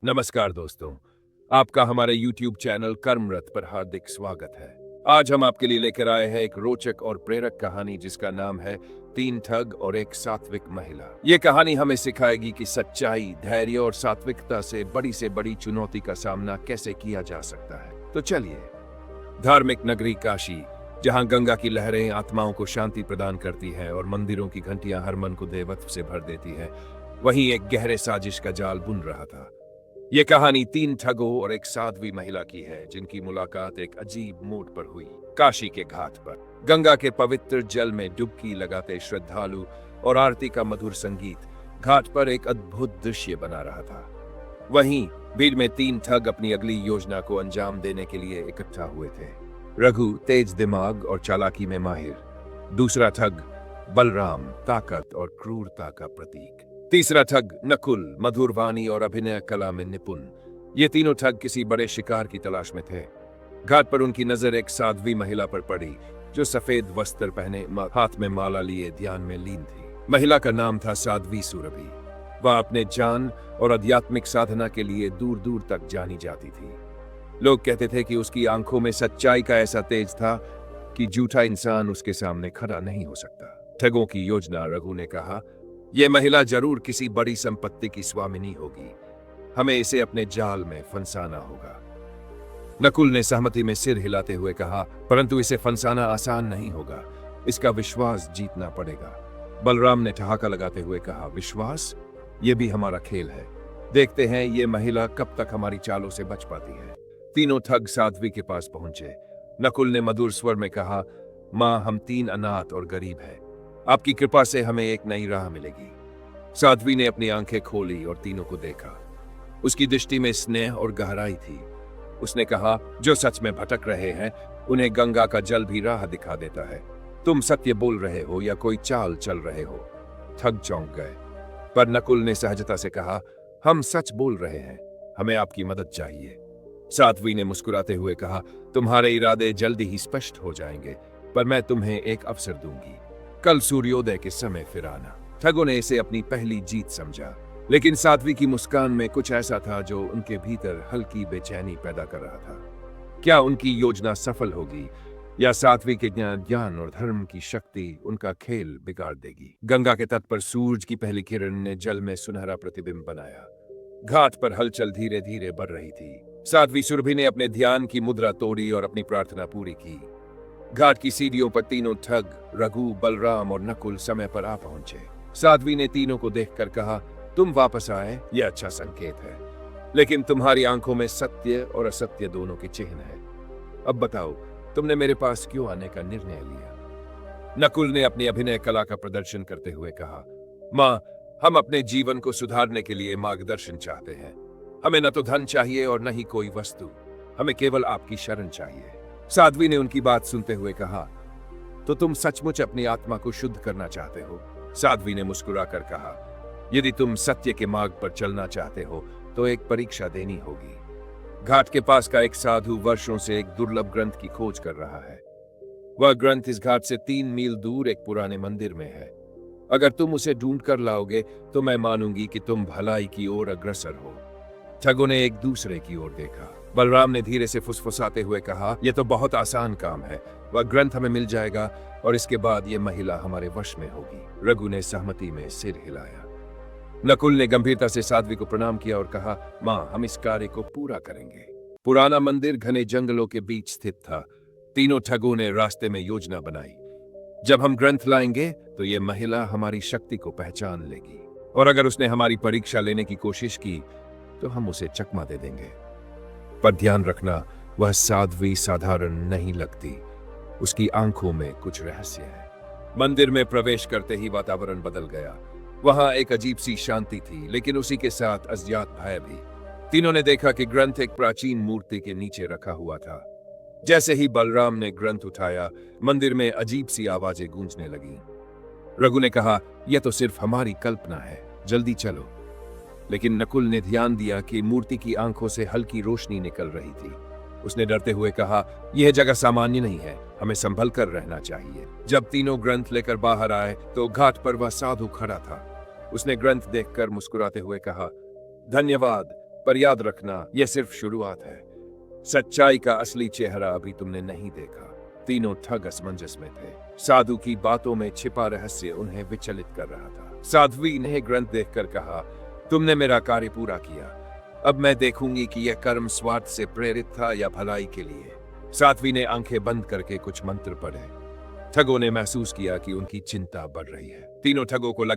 नमस्कार दोस्तों, आपका हमारे YouTube चैनल कर्मरत पर हार्दिक स्वागत है। आज हम आपके लिए लेकर आए हैं एक रोचक और प्रेरक कहानी जिसका नाम है तीन ठग और एक सात्विक महिला। ये कहानी हमें सिखाएगी कि सच्चाई, धैर्य और सात्विकता से बड़ी चुनौती का सामना कैसे किया जा सकता है। तो चलिए, धार्मिक नगरी काशी, जहां गंगा की लहरें आत्माओं को शांति प्रदान करती है और मंदिरों की घंटियां हर मन को देवत्व से भर देती है, वहीं एक गहरे साजिश का जाल बुन रहा था। ये कहानी तीन ठगों और एक साध्वी महिला की है जिनकी मुलाकात एक अजीब मोड़ पर हुई। काशी के घाट पर गंगा के पवित्र जल में डुबकी लगाते श्रद्धालु और आरती का मधुर संगीत घाट पर एक अद्भुत दृश्य बना रहा था। वहीं भीड़ में तीन ठग अपनी अगली योजना को अंजाम देने के लिए इकट्ठा हुए थे। रघु तेज दिमाग और चालाकी में माहिर, दूसरा ठग बलराम ताकत और क्रूरता का प्रतीक, तीसरा ठग नकुल मधुर वाणी और अभिनय कला में निपुण। ये तीनों ठग किसी बड़े शिकार की तलाश में थे। घाट पर उनकी नजर एक साध्वी महिला पर पड़ी जो सफेद वस्त्र पहने हाथ में माला लिए ध्यान में लीन थी। महिला का नाम था साध्वी सुरभि। वह अपने ज्ञान और आध्यात्मिक साधना के लिए दूर दूर तक जानी जाती थी। लोग कहते थे कि उसकी आंखों में सच्चाई का ऐसा तेज था कि झूठा इंसान उसके सामने खड़ा नहीं हो सकता। ठगों की योजना, रघु ने कहा, यह महिला जरूर किसी बड़ी संपत्ति की स्वामिनी होगी। हमें इसे अपने जाल में फंसाना होगा। नकुल ने सहमति में सिर हिलाते हुए कहा, परंतु इसे फंसाना आसान नहीं होगा। इसका विश्वास जीतना पड़ेगा। बलराम ने ठहाका लगाते हुए कहा, विश्वास? यह भी हमारा खेल है। देखते हैं ये महिला कब तक हमारी चालों से बच पाती है। तीनों ठग साध्वी के पास पहुंचे। नकुल ने मधुर स्वर में कहा, मां, हम तीन अनाथ और गरीब हैं। आपकी कृपा से हमें एक नई राह मिलेगी। साध्वी ने अपनी आंखें खोली और तीनों को देखा। उसकी दृष्टि में स्नेह और गहराई थी। उसने कहा, जो सच में भटक रहे हैं उन्हें गंगा का जल भी राह दिखा देता है। तुम सत्य बोल रहे हो या कोई चाल चल रहे हो? ठग चौंक गए, पर नकुल ने सहजता से कहा, हम सच बोल रहे हैं, हमें आपकी मदद चाहिए। साध्वी ने मुस्कुराते हुए कहा, तुम्हारे इरादे जल्दी ही स्पष्ट हो जाएंगे, पर मैं तुम्हें एक अवसर दूंगी। कल सूर्योदय के समय फिर आना। ठगों ने इसे अपनी पहली जीत समझा, लेकिन साध्वी की मुस्कान में कुछ ऐसा था जो उनके भीतर हल्की बेचैनी पैदा कर रहा था। क्या उनकी योजना सफल होगी या साध्वी के ज्ञान और धर्म की शक्ति उनका खेल बिगाड़ देगी? गंगा के तट पर सूरज की पहली किरण ने जल में सुनहरा प्रतिबिंब बनाया। घाट पर हलचल धीरे धीरे बढ़ रही थी। साध्वी सुरभि ने अपने ध्यान की मुद्रा तोड़ी और अपनी प्रार्थना पूरी की। घाट की सीढ़ियों पर तीनों ठग रघु, बलराम और नकुल समय पर आ पहुंचे। साध्वी ने तीनों को देखकर कहा, तुम वापस आए, यह अच्छा संकेत है, लेकिन तुम्हारी आंखों में सत्य और असत्य दोनों के चिन्ह हैं। अब बताओ, तुमने मेरे पास क्यों आने का निर्णय लिया? नकुल ने अपनी अभिनय कला का प्रदर्शन करते हुए कहा, मां, हम अपने जीवन को सुधारने के लिए मार्गदर्शन चाहते हैं। हमें न तो धन चाहिए और न ही कोई वस्तु, हमें केवल आपकी शरण चाहिए। साध्वी ने उनकी बात सुनते हुए कहा, तो तुम सचमुच अपनी आत्मा को शुद्ध करना चाहते हो? साध्वी ने मुस्कुराकर कहा, यदि तुम सत्य के मार्ग पर चलना चाहते हो तो एक परीक्षा देनी होगी। घाट के पास का एक साधु वर्षों से एक दुर्लभ ग्रंथ की खोज कर रहा है। वह ग्रंथ इस घाट से 3 मील दूर एक पुराने मंदिर में है। अगर तुम उसे ढूंढ कर लाओगे तो मैं मानूंगी कि तुम भलाई की ओर अग्रसर हो। ठगों ने एक दूसरे की ओर देखा। बलराम ने धीरे से फुसफुसाते हुए कहा, यह तो बहुत आसान काम है। वह ग्रंथ हमें मिल जाएगा और इसके बाद यह महिला हमारे वश में होगी। रघु ने सहमति में सिर हिलाया। नकुल ने गंभीरता से साध्वी को प्रणाम किया और कहा, मां, हम इस कार्य को पूरा करेंगे। पुराना मंदिर घने जंगलों के बीच स्थित था। तीनों ठगों ने रास्ते में योजना बनाई। जब हम ग्रंथ लाएंगे तो यह महिला हमारी शक्ति को पहचान लेगी, और अगर उसने हमारी परीक्षा लेने की कोशिश की तो हम उसे चकमा दे देंगे। पर ध्यान रखना, वह साध्वी साधारण नहीं लगती। उसकी आंखों में कुछ रहस्य है। मंदिर में प्रवेश करते ही वातावरण बदल गया। वहां एक अजीब सी शांति थी, लेकिन उसी के साथ अज्ञात भय भी। तीनों ने देखा कि ग्रंथ एक प्राचीन मूर्ति के नीचे रखा हुआ था। जैसे ही बलराम ने ग्रंथ उठाया, मंदिर में अजीब सी आवाजें गूंजने लगी। रघु ने कहा, यह तो सिर्फ हमारी कल्पना है, जल्दी चलो। लेकिन नकुल ने ध्यान दिया कि मूर्ति की आंखों से हल्की रोशनी निकल रही थी। उसने डरते हुए कहा, यह जगह सामान्य नहीं है, हमें संभल कर रहना चाहिए। जब तीनों ग्रंथ लेकर बाहर आए तो घाट पर वह साधु खड़ा था। उसने ग्रंथ देखकर मुस्कुराते हुए कहा, धन्यवाद, पर याद रखना, यह सिर्फ शुरुआत है। सच्चाई का असली चेहरा अभी तुमने नहीं देखा। तीनों ठग असमंजस में थे। साधु की बातों में छिपा रहस्य उन्हें विचलित कर रहा था। साध्वी ने ग्रंथ देखकर कहा, तुमने मेरा कार्य पूरा किया। अब मैं देखूंगी कि यह कर्म स्वार्थ से प्रेरित था या भलाई के लिए। साध्वी ने आंखें बंद करके कुछ मंत्र पढ़े। ठगों ने महसूस किया कि उनकी चिंता बढ़ रही है। तीनों ठगों को लगने